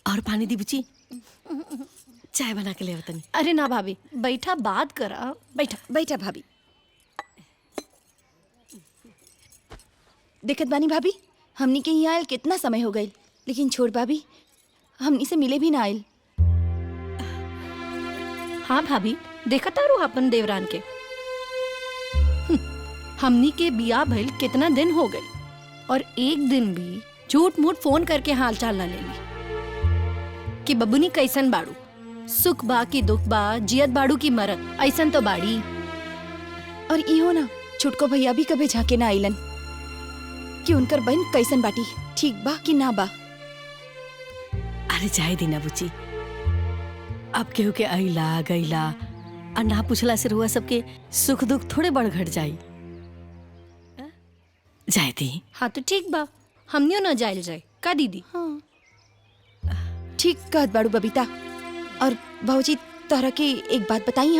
और पानी दी बुची, चाय बना के ले आवतनी। अरे ना भाभी, बैठा बात करा। बैठा बैठा भाभी। देखत बानी भाभी, हमनी के यहाँ आयल कितना समय हो गई, लेकिन छोड़ भाभी, हमनी से मिले भी ना आयल। हाँ भाभी, देखा तारू अपन देवरान के। हमनी के बिया भइल कितना दिन हो गए और एक दिन भी झूठ मूठ फोन करके हाल चाल ना लेली कि बबुनी कैसन बाड़ू, सुख बा की दुख बा, जियत बाड़ू की मरत, ऐसन तो बाड़ी। और इहो ना छुटको भैया भी कभी झाके ना आइलन कि उनकर बहन कैसन बाटी, ठीक बा कि ना बा। अरे जाए दी ना बुची, अब केहू के अइला गइला और ना पूछला से रुआ सबके सुख दुख थोड़े बढ़ घट जाई। जाए दी। हाँ तो ठीक बा, हमनियो ना जाइल जाए का दीदी। हाँ ठीक कहत बाड़ू बबीता। और भाऊजी तोहरा के एक बात बताई,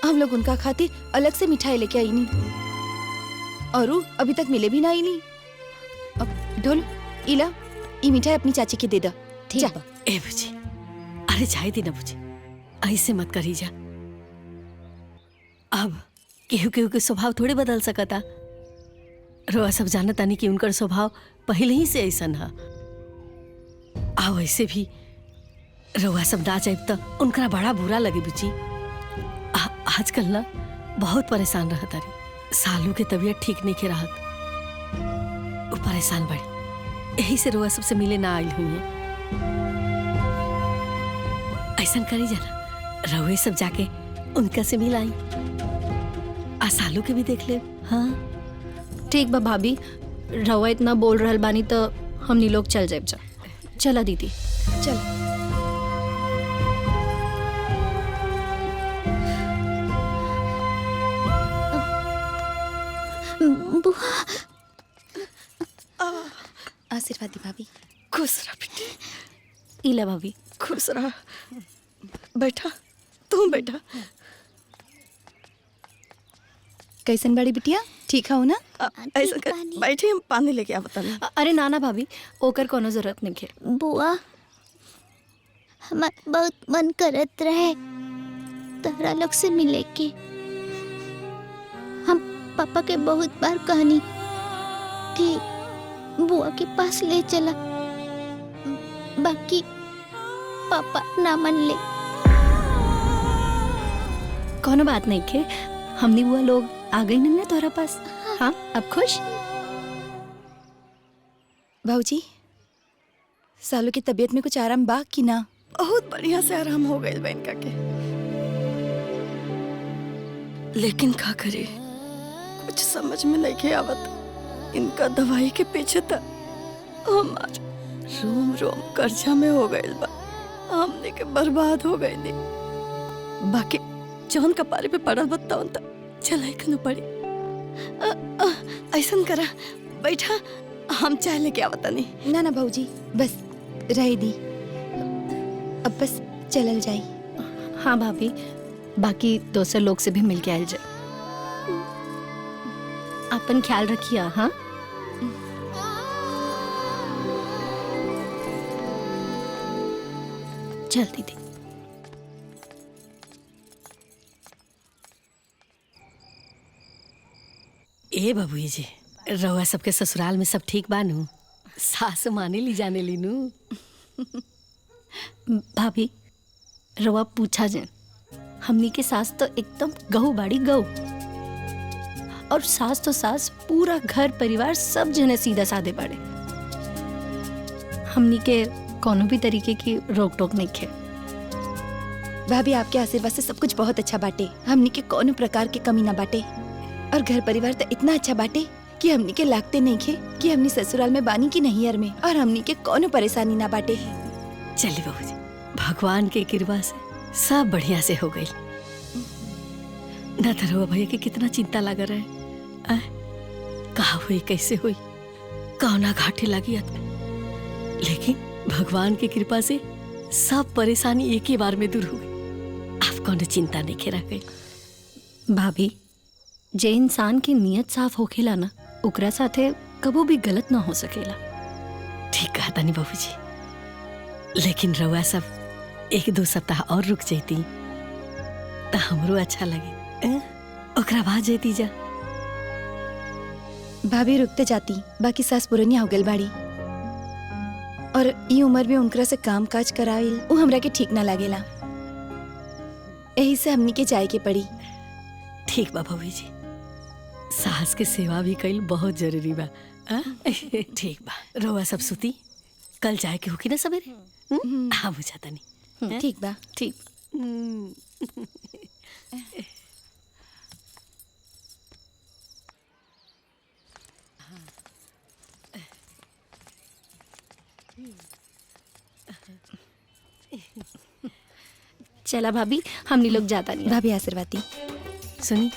हम लोग उनका खातिर अलग से मिठाई लेके आई नहीं और उ अभी तक मिले भी ना आई नहीं। अब ढोल इला, ई मिठाई अपनी चाची के दे दा। ठीक बा। ए बुची, अरे जाए दी ना बुची, ऐसे मत करी जा। अब केहू केहू के स्वभाव थोड़े बदल सकता। रोआ सब जानता नहीं कि उनकर स्वभाव पहले ही से ऐसा है। आओ ऐसे भी रोआ सब ना जाए तो उनका बड़ा बुरा लगे बुची। आजकल ना बहुत परेशान रहता रही, सालू के तबीयत ठीक नहीं के रहत, वो परेशान बड़ी, यही से रोआ सबसे मिले ना आयल हुई है। ऐसा करी जाना, रोए सब जाके उनका से मिल आई, आ सालू के भी देख ले। हाँ ठीक बा भाभी, रवा इतना बोल रहल बानी तो हमनी लोग चल जाए। चला दीदी चल। आशीर्वाद दी भाभी। खुश रह बेटी। इला भाभी। खुश रह। बैठा, तू बैठा। कैसन बड़ी बिटिया, ठीक हो ना? ऐसा कर, बैठे हम पानी लेके आवत नहीं। अरे नाना भाभी, ओकर कोनो जरूरत नहीं है। बुआ, हमार बहुत मन करत रहे तहरा लोग से मिले के। हम पापा के बहुत बार कहनी कि बुआ के पास ले चला, बाकी पापा ना मन ले। कोनो बात नहीं है, हमनी बुआ लोग आ गई नहीं ना तोहरा पास। हाँ अब खुश? भाऊजी, सालू की तबीयत में कुछ आराम बा कि ना? बहुत बढ़िया से आराम हो गए बहन का के, लेकिन का करे कुछ समझ में नहीं के आवत। इनका दवाई के पीछे था हमार रोम रोम कर्जा में हो गए बा, हमने के बर्बाद हो गए नी। बाकी जौन कपारे पे पड़ल बताओ त चलाई कनु पड़ी। ऐसा करा, बैठा, हम चाय लेके आवता नहीं। ना ना भाऊजी, बस रह दी, अब बस चलल जाई। हाँ भाभी, बाकी दूसरे लोग से भी मिल के आयल जाए। अपन ख्याल रखिए। हाँ चल दीदी। ए बबुई जी, रउआ सबके ससुराल में सब ठीक बानू? सास माने ली जाने लीनू? भाभी रवा पूछा जे, हमनी के सास तो एकदम गहू बाड़ी गहू, और सास तो सास, पूरा घर परिवार सब जने सीधा साधे बाड़े। हमनी के कोनो भी तरीके की रोक टोक नहीं है। भाभी, आपके आशीर्वाद से सब कुछ बहुत अच्छा बाटे, हमनी के कोनो प्रकार के कमी ना बाटे, और घर परिवार तो इतना अच्छा बाटे कि हमनी के लागते नहीं खे कि हमनी ससुराल में बानी की नैहर में, और हमनी के कोनो परेशानी ना बाटे। चलिए बबू जी, भगवान के कृपा से सब बढ़िया से हो गई। न तो रउआ भैया के कितना चिंता लगा रहे, कहा हुई कैसे हुई, कौना घाटे लगी आदमी, लेकिन भगवान की कृपा से सब परेशानी एक ही बार में दूर हो गई। आप कौन चिंता नहीं खेरा गई। भाभी, जे इंसान की नियत साफ होखेला ना, ओकरा साथे कबो भी गलत ना हो सकेला। ठीक कहा तानी बबू जी, लेकिन रउआ सब 1-2 सप्ताह और रुक जैती तो हमरो अच्छा लगे। ओकरा बाद जैती जा। भाभी रुकते जाती, बाकी सास पुरनिया हो गल बाड़ी और ई उम्र में उनकरा से काम काज कराइल उ हमरा के ठीक ना लागेला। यही से हमनी के जाए के पड़ी। ठीक बा भौजी जी, सास के सेवा भी कईल बहुत जरूरी बा। ठीक बा, रउआ सब सुती, कल जाए के होकी ना सवेरे। हाँ बुझाता नहीं। ठीक बा। ठीक। चला भाभी, हमनी लोग जाता नहीं। भाभी आशीर्वाद दी। सुनी,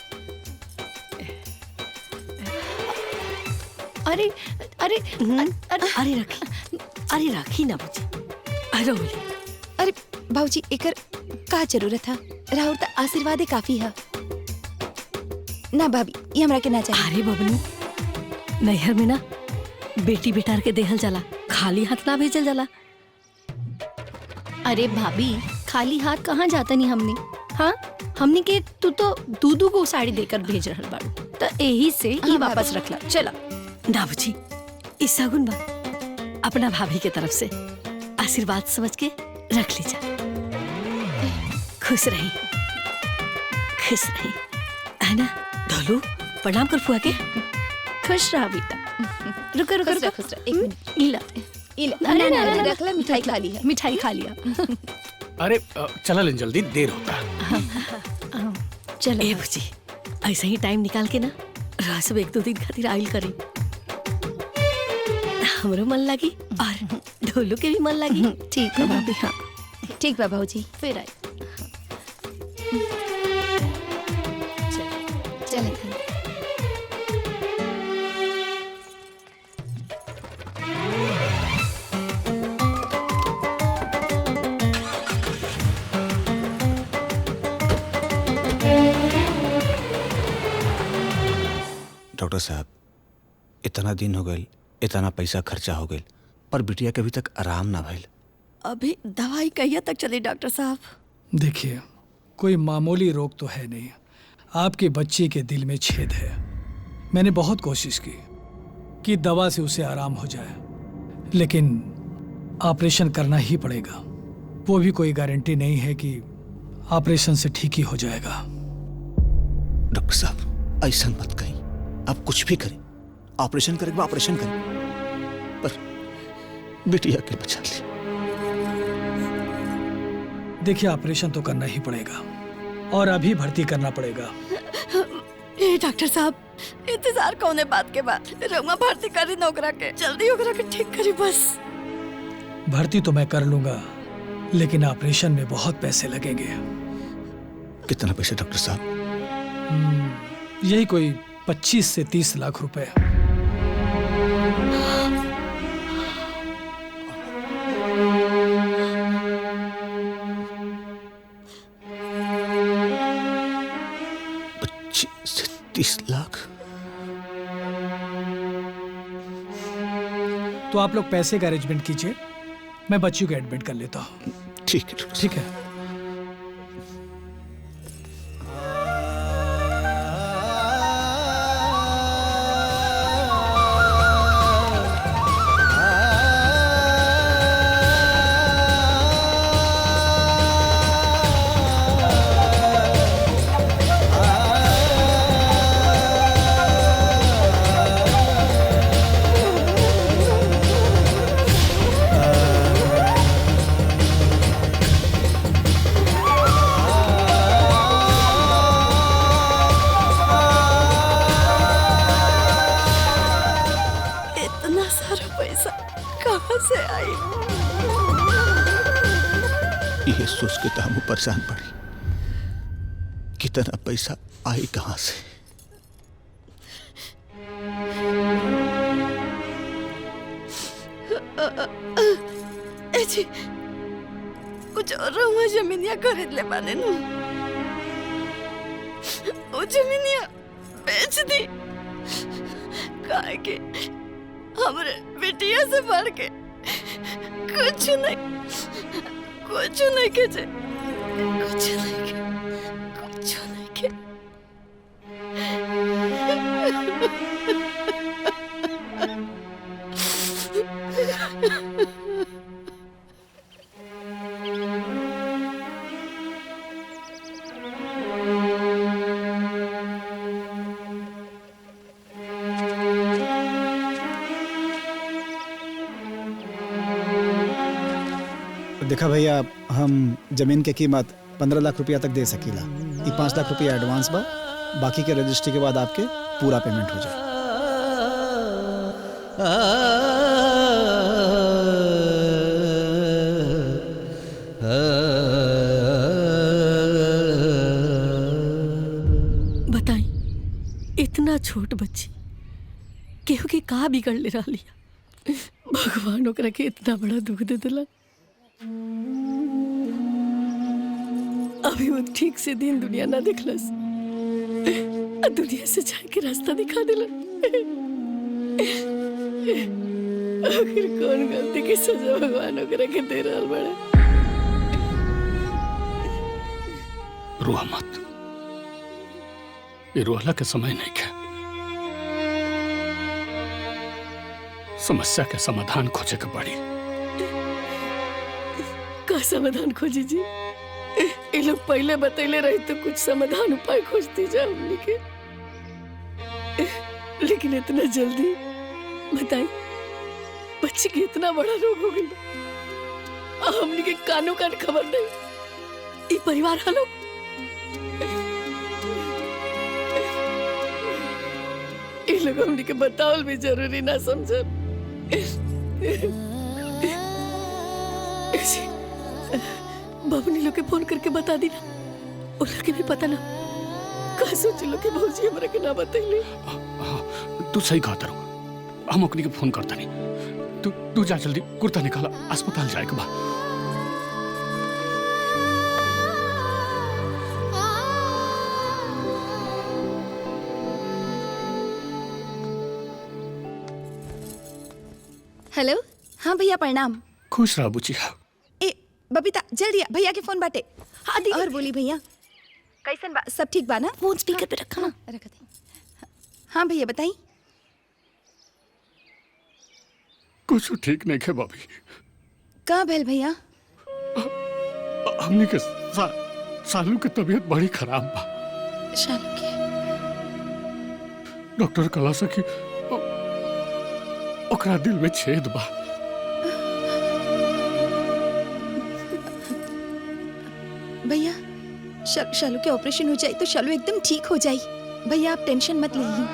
अरे अरे अरे रखी ना बुझी। अरे बोली, अरे भाऊजी एकर का जरूरत है? राहुल तो आशीर्वाद काफी है ना भाभी, ये हमरा के ना चाहिए। अरे बबनी, नैहर में ना बेटी बेटार के देहल जाला, खाली हाथ ना भेजल जाला। अरे भाभी, खाली हाथ कहाँ जाता नहीं हमने। हाँ, हमने के तू तो दूधू को साड़ी देकर भेज रहल बाड़ू, तो यही से ही वापस रखला। चला ना बुझी, इस सगुन बा, अपना भाभी के तरफ से आशीर्वाद समझ के रख लीजा। खुश रही, खुश रही, है ना? धोलू, प्रणाम कर फुआ के। खुश रहा बेटा। रुको रुको रुको, खुश रह, एक मिनट। इला अरे ना रख ले, मिठाई खा ली है। मिठाई खा लिया। अरे चला लें, जल्दी देर होता है। चलो ए बुझी, ऐसा ही टाइम निकाल के ना रह सब 1-2 दिन खातिर आइल करी, हमरो मन लगी और ढोलू के भी मन लगी। ठीक है भाभी। हाँ ठीक बा भाऊजी, फिर आए। चले। डॉक्टर साहब, इतना दिन हो गए, इतना पैसा खर्चा हो गए, पर बिटिया के अभी तक आराम ना भइल। अभी दवाई कहिया तक चली डॉक्टर साहब? देखिए, कोई मामूली रोग तो है नहीं। आपके बच्चे के दिल में छेद है। मैंने बहुत कोशिश की कि दवा से उसे आराम हो जाए, लेकिन ऑपरेशन करना ही पड़ेगा। वो भी कोई गारंटी नहीं है कि ऑपरेशन से ठीक ही हो जाएगा। डॉक्टर साहब, ऐसा मत कहीं, आप कुछ भी करें, ऑपरेशन करेंगे ऑपरेशन करें, पर बिटिया के बचा ली। देखिए, ऑपरेशन तो करना ही पड़ेगा और अभी भर्ती करना पड़ेगा। ए डॉक्टर साहब, इंतजार कौने बात के बाद? रउआ भर्ती करी नौकरा के, जल्दी ओकरा के ठीक करी बस। भर्ती तो मैं कर लूंगा, लेकिन ऑपरेशन में बहुत पैसे लगेंगे। कितना पैसे डॉक्टर साहब? यही कोई 25 से 30 लाख रुपए। से 30 लाख? तो आप लोग पैसे का अरेंजमेंट कीजिए, मैं बच्चियों को एडमिट कर लेता हूँ। ठीक है डॉक्टर ठीक है। ये सोच के तो हम परेशान पड़ी, कितना पैसा आई कहां से? जी, कुछ और रहुआ जमीनिया खरीद ले पाने नु, वो जमीनिया बेच दी, काहे के हमरे बेटिया से बढ़ के कुछ नहीं के जे कुछ नहीं के देखा भैया, हम जमीन के कीमत 15 लाख रुपया तक दे सकीला। ये 5 लाख रुपया एडवांस बा, बाकी के रजिस्ट्री के बाद आपके पूरा पेमेंट हो जाए। बताई, इतना छोट बच्ची केहू के का बिगड़ ले रहा लिया। भगवान ओकरा के इतना बड़ा दुख दे दिला। अभी वो ठीक से दिन दुनिया ना देखलस, दुनिया से जाए के रास्ता दिखा दिला। आखिर कौन गलती की सजा भगवान ओकरा के दे रहल बड़ा। रोआ मत, ये रोला के समय नहीं क्या। समस्या के समाधान खोजे के पड़ी। का समाधान खोजी जी? ये लोग पहले बतैले रहे तो कुछ समाधान उपाय खोजती जा हमने के, लेकिन इतना जल्दी बताई, बच्चे के इतना बड़ा रोग हो गया। हमने के कानों कान खबर नहीं। ये परिवार हालो ये लोग हमने के बतावल भी जरूरी ना समझ। बबनी लोग के फोन करके बता दी ना, उन लोग के भी पता ना। का सोच लो कि भौजी हमरा के ना बतैले। तू सही कहता रहो, हम ओकनी के फोन करता नहीं। तू जा जल्दी, कुर्ता निकाला, अस्पताल जाए के बाद। हेलो। हाँ भैया प्रणाम। खुश रह बुचिया। ए बबीता जल्दी आ, भैया के फोन बाटे। हाँ दी। और बोली भैया, कैसन बा? सब ठीक बा ना? फोन स्पीकर पे रखा ना। रख दे। हाँ भैया बताई। कुछ ठीक नहीं है भाभी। का भेल भैया? हमने के सालू की तबीयत बड़ी खराब बा। शालू के डॉक्टर कला सकी ओकरा दिल में छेद बा। भैया शालू के ऑपरेशन हो जाए तो शालू एकदम ठीक हो जाए। भैया आप टेंशन मत लीजिए।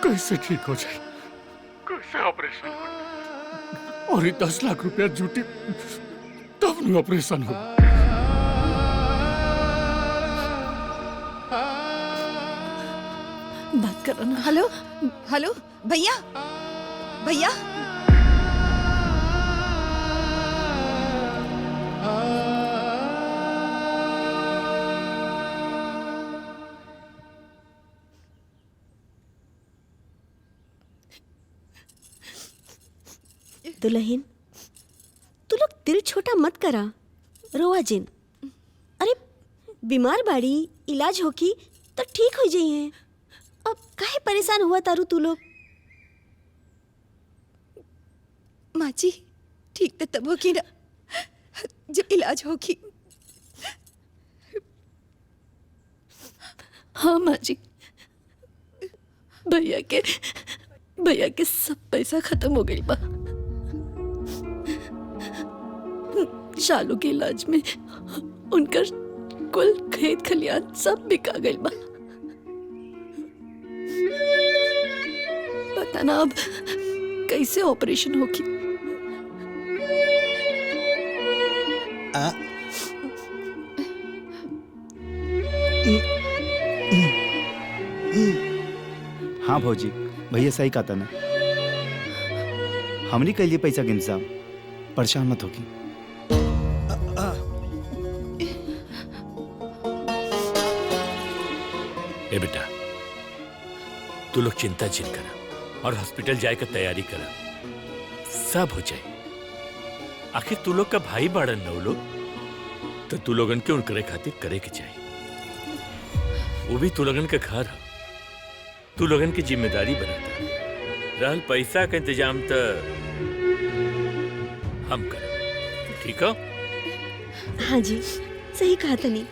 कैसे ठीक हो जाए? कैसे ऑपरेशन हो? और ये 10 लाख रुपया जुटी तब नहीं ऑपरेशन हो। बात करो ना। हेलो हेलो भैया भैया दुल्हन, तू लोग दिल छोटा मत करा, रोआ जिन। अरे बीमार बाड़ी, इलाज होकी तो ठीक हो जाई है। अब काहे परेशान हुआ तारू तू लोग? माँ जी ठीक तो तब होगी ना जब इलाज होगी। हाँ माँ जी, भैया के सब पैसा खत्म हो गई बा। शालू के इलाज में उनका कुल खेत खलियान सब बिका गई बा। पता ना अब कैसे ऑपरेशन होगी। हाँ भौजी, भैया सही कहता ना। हमने के लिए पैसा गिनसा, परेशान मत होगी। ए बेटा, तू लोग चिंता चिन करा और हॉस्पिटल जाए का तैयारी करा। हिसाब हो जाए। आखिर तू लोग का भाई बाड़न न लोग, तो तू लोगन के उनकरे खातिर करे के चाहिए। वो भी तू लोगन का घर है, तू लोगन की जिम्मेदारी बनाता। रहल पैसा का इंतजाम तो हम करें, ठीक है? हाँ जी, सही कहा तनी।